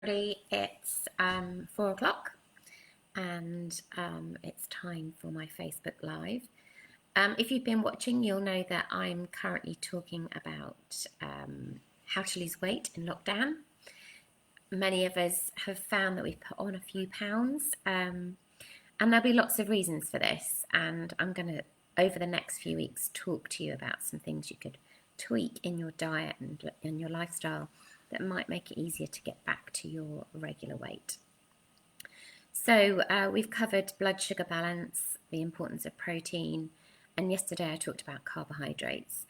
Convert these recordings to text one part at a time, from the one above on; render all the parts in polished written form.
It's 4 o'clock and it's time for my Facebook Live. If you've been watching, you'll know that I'm currently talking about how to lose weight in lockdown. Many of us have found that we've put on a few pounds, and there'll be lots of reasons for this. And I'm going to, over the next few weeks, talk to you about some things you could tweak in your diet and in your lifestyle that might make it easier to get back to your regular weight. So we've covered blood sugar balance, the importance of protein, and yesterday I talked about carbohydrates.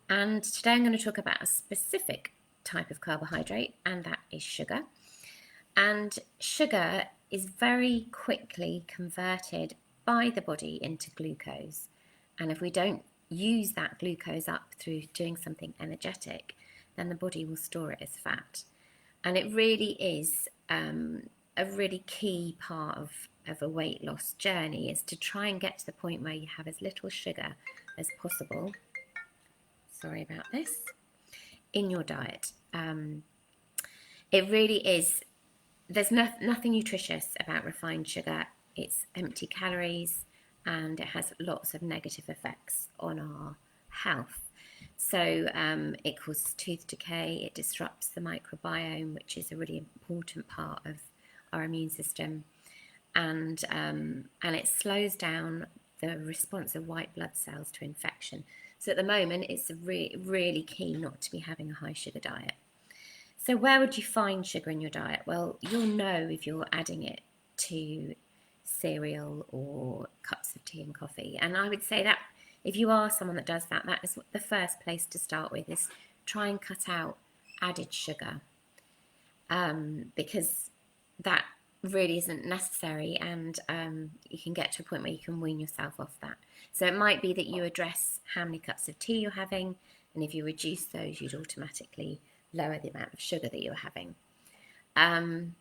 And today I'm going to talk about a specific type of carbohydrate, and that is sugar. And sugar is very quickly converted by the body into glucose. And if we don't use that glucose up through doing something energetic, then the body will store it as fat. And it really is a really key part of a weight loss journey, is to try and get to the point where you have as little sugar as possible. Sorry about this. In your diet. It really is, there's nothing nutritious about refined sugar. It's empty calories and it has lots of negative effects on our health. So it causes tooth decay, it disrupts the microbiome, which is a really important part of our immune system, and it slows down the response of white blood cells to infection. So at the moment, it's really key not to be having a high sugar diet. So where would you find sugar in your diet? Well, you'll know if you're adding it to cereal or cups of tea and coffee. And I would say that if you are someone that does that, that is the first place to start with, is try and cut out added sugar, because that really isn't necessary, and you can get to a point where you can wean yourself off that. So it might be that you address how many cups of tea you're having, and if you reduce those, you'd automatically lower the amount of sugar that you're having. The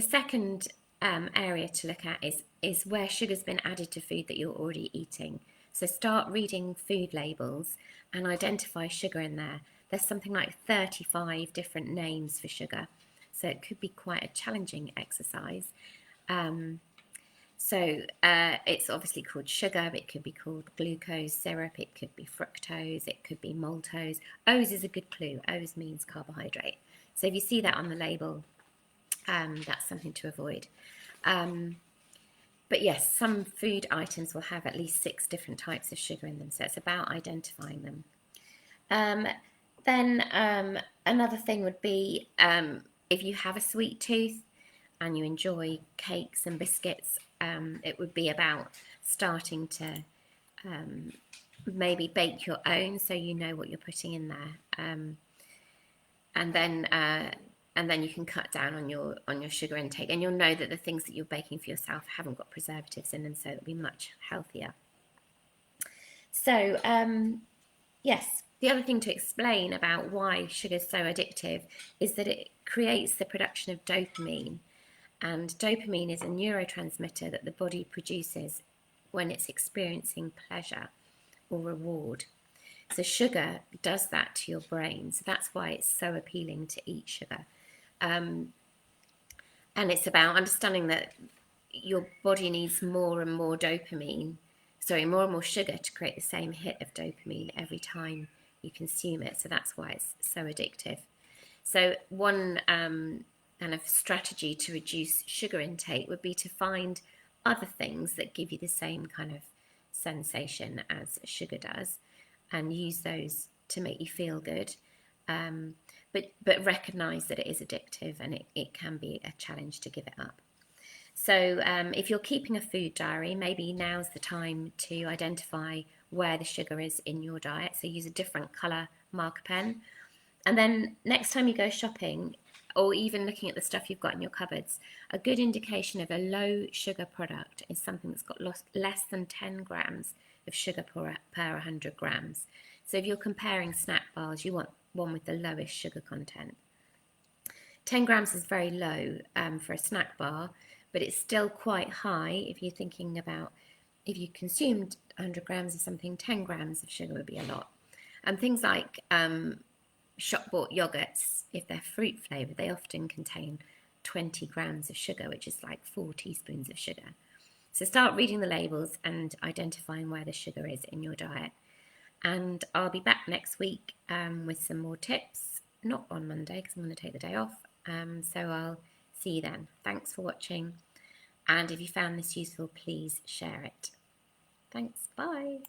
second area to look at is where sugar's been added to food that you're already eating. So start reading food labels and identify sugar in there. There's something like 35 different names for sugar, so it could be quite a challenging exercise. It's obviously called sugar, but it could be called glucose syrup, it could be fructose, it could be maltose. O's is a good clue. O's means carbohydrate. So if you see that on the label, that's something to avoid. But yes, some food items will have at least 6 different types of sugar in them, so it's about identifying them. Then another thing would be, if you have a sweet tooth and you enjoy cakes and biscuits, it would be about starting to maybe bake your own, so you know what you're putting in there, and then you can cut down on your sugar intake, and you'll know that the things that you're baking for yourself haven't got preservatives in them, so it'll be much healthier. So yes, the other thing to explain about why sugar is so addictive is that it creates the production of dopamine. And dopamine is a neurotransmitter that the body produces when it's experiencing pleasure or reward. So sugar does that to your brain. So that's why it's so appealing to eat sugar. And it's about understanding that your body needs more and more more and more sugar to create the same hit of dopamine every time you consume it. So that's why it's so addictive. So one kind of strategy to reduce sugar intake would be to find other things that give you the same kind of sensation as sugar does, and use those to make you feel good. But recognize that it is addictive, and it can be a challenge to give it up. So if you're keeping a food diary, maybe now's the time to identify where the sugar is in your diet. So use a different colour marker pen. And then next time you go shopping, or even looking at the stuff you've got in your cupboards, a good indication of a low sugar product is something that's got less than 10 grams of sugar per 100 grams. So if you're comparing snack bars, you want one with the lowest sugar content. 10 grams is very low for a snack bar, but it's still quite high if you're thinking about if you consumed 100 grams of something, 10 grams of sugar would be a lot. And things like shop-bought yogurts, if they're fruit flavoured, they often contain 20 grams of sugar, which is like 4 teaspoons of sugar. So start reading the labels and identifying where the sugar is in your diet. And I'll be back next week with some more tips, not on Monday because I'm going to take the day off. So I'll see you then. Thanks for watching. And if you found this useful, please share it. Thanks. Bye.